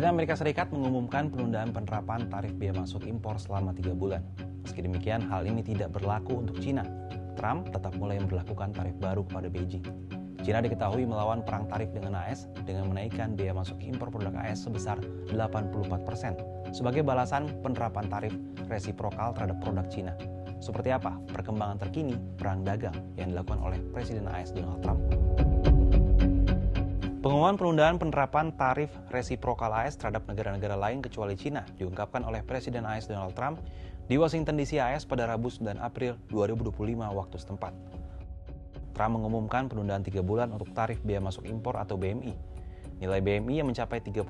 Presiden Amerika Serikat mengumumkan penundaan penerapan tarif biaya masuk impor selama 3 bulan. Meski demikian, hal ini tidak berlaku untuk Cina. Trump tetap mulai memberlakukan tarif baru kepada Beijing. Cina diketahui melawan perang tarif dengan AS dengan menaikkan biaya masuk impor produk AS sebesar 84% sebagai balasan penerapan tarif resiprokal terhadap produk Cina. Seperti apa perkembangan terkini perang dagang yang dilakukan oleh Presiden AS Donald Trump? Pengumuman penundaan penerapan tarif resiprokal AS terhadap negara-negara lain kecuali Cina diungkapkan oleh Presiden AS Donald Trump di Washington DC AS pada Rabu 9 April 2025 waktu setempat. Trump mengumumkan penundaan 3 bulan untuk tarif biaya masuk impor atau BMI. Nilai BMI yang mencapai 32%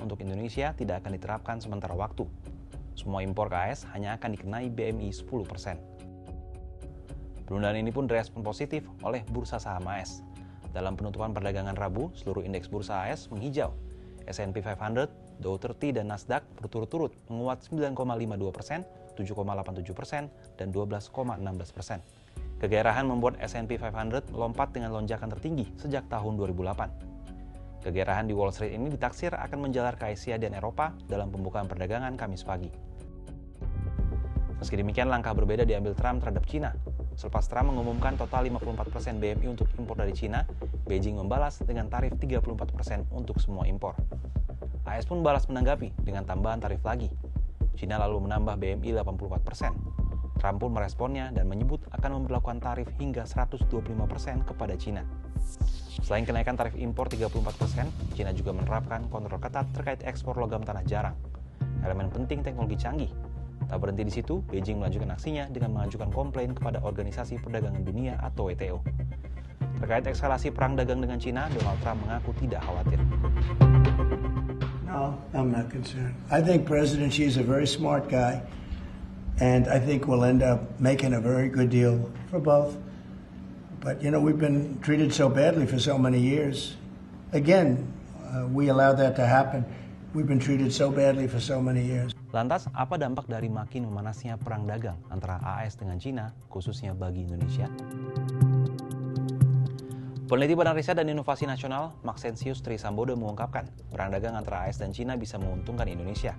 untuk Indonesia tidak akan diterapkan sementara waktu. Semua impor ke AS hanya akan dikenai BMI 10%. Penundaan ini pun direspon positif oleh bursa saham AS. Dalam penutupan perdagangan Rabu, seluruh indeks bursa AS menghijau. S&P 500, Dow 30, dan Nasdaq berturut-turut menguat 9,52%, 7,87%, dan 12,16%. Kegairahan membuat S&P 500 melompat dengan lonjakan tertinggi sejak tahun 2008. Kegairahan di Wall Street ini ditaksir akan menjalar ke Asia dan Eropa dalam pembukaan perdagangan Kamis pagi. Meski demikian, langkah berbeda diambil Trump terhadap Cina. Selepas Trump mengumumkan total 54% BMI untuk impor dari Cina, Beijing membalas dengan tarif 34% untuk semua impor. AS pun balas menanggapi dengan tambahan tarif lagi. Cina lalu menambah BMI 84%. Trump pun meresponnya dan menyebut akan memberlakukan tarif hingga 125% kepada Cina. Selain kenaikan tarif impor 34%, Cina juga menerapkan kontrol ketat terkait ekspor logam tanah jarang, elemen penting teknologi canggih. Tak berhenti di situ, Beijing melanjutkan aksinya dengan mengajukan komplain kepada Organisasi Perdagangan Dunia atau WTO. Terkait eskalasi perang dagang dengan Cina, Donald Trump mengaku tidak khawatir. No, I'm not concerned. I think President Xi is a very smart guy, and I think we'll end up making a very good deal for both. But, we've been treated so badly for so many years. Again, we allowed that to happen. We've been treated so badly for so many years. Lantas, apa dampak dari makin memanasnya perang dagang antara AS dengan Cina, khususnya bagi Indonesia? Peneliti Badan Riset dan Inovasi Nasional, Maxensius Trisambodo mengungkapkan, perang dagang antara AS dan Cina bisa menguntungkan Indonesia.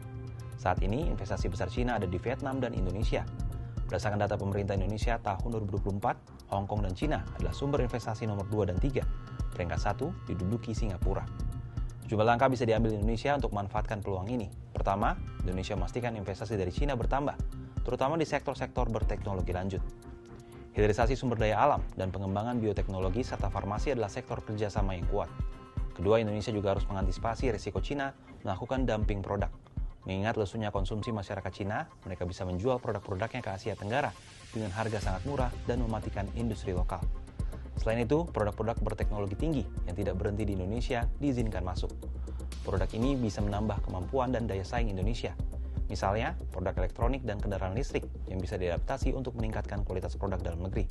Saat ini, investasi besar Cina ada di Vietnam dan Indonesia. Berdasarkan data pemerintah Indonesia tahun 2024, Hong Kong dan Cina adalah sumber investasi nomor 2 dan 3. Peringkat 1 diduduki Singapura. Jumlah langkah bisa diambil Indonesia untuk memanfaatkan peluang ini. Pertama, Indonesia memastikan investasi dari Cina bertambah, terutama di sektor-sektor berteknologi lanjut. Hilirisasi sumber daya alam dan pengembangan bioteknologi serta farmasi adalah sektor kerjasama yang kuat. Kedua, Indonesia juga harus mengantisipasi risiko Cina melakukan dumping produk. Mengingat lesunya konsumsi masyarakat Cina, mereka bisa menjual produk-produknya ke Asia Tenggara dengan harga sangat murah dan mematikan industri lokal. Selain itu, produk-produk berteknologi tinggi yang tidak berhenti di Indonesia diizinkan masuk. Produk ini bisa menambah kemampuan dan daya saing Indonesia. Misalnya, produk elektronik dan kendaraan listrik yang bisa diadaptasi untuk meningkatkan kualitas produk dalam negeri.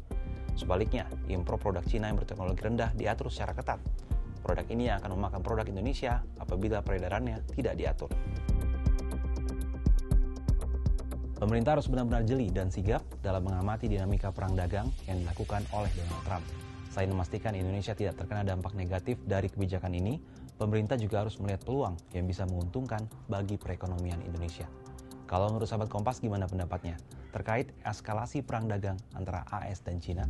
Sebaliknya, impor produk Cina yang berteknologi rendah diatur secara ketat. Produk ini akan memakan produk Indonesia apabila peredarannya tidak diatur. Pemerintah harus benar-benar jeli dan sigap dalam mengamati dinamika perang dagang yang dilakukan oleh Donald Trump. Selain memastikan Indonesia tidak terkena dampak negatif dari kebijakan ini, pemerintah juga harus melihat peluang yang bisa menguntungkan bagi perekonomian Indonesia. Kalau menurut sahabat Kompas, gimana pendapatnya terkait eskalasi perang dagang antara AS dan Cina?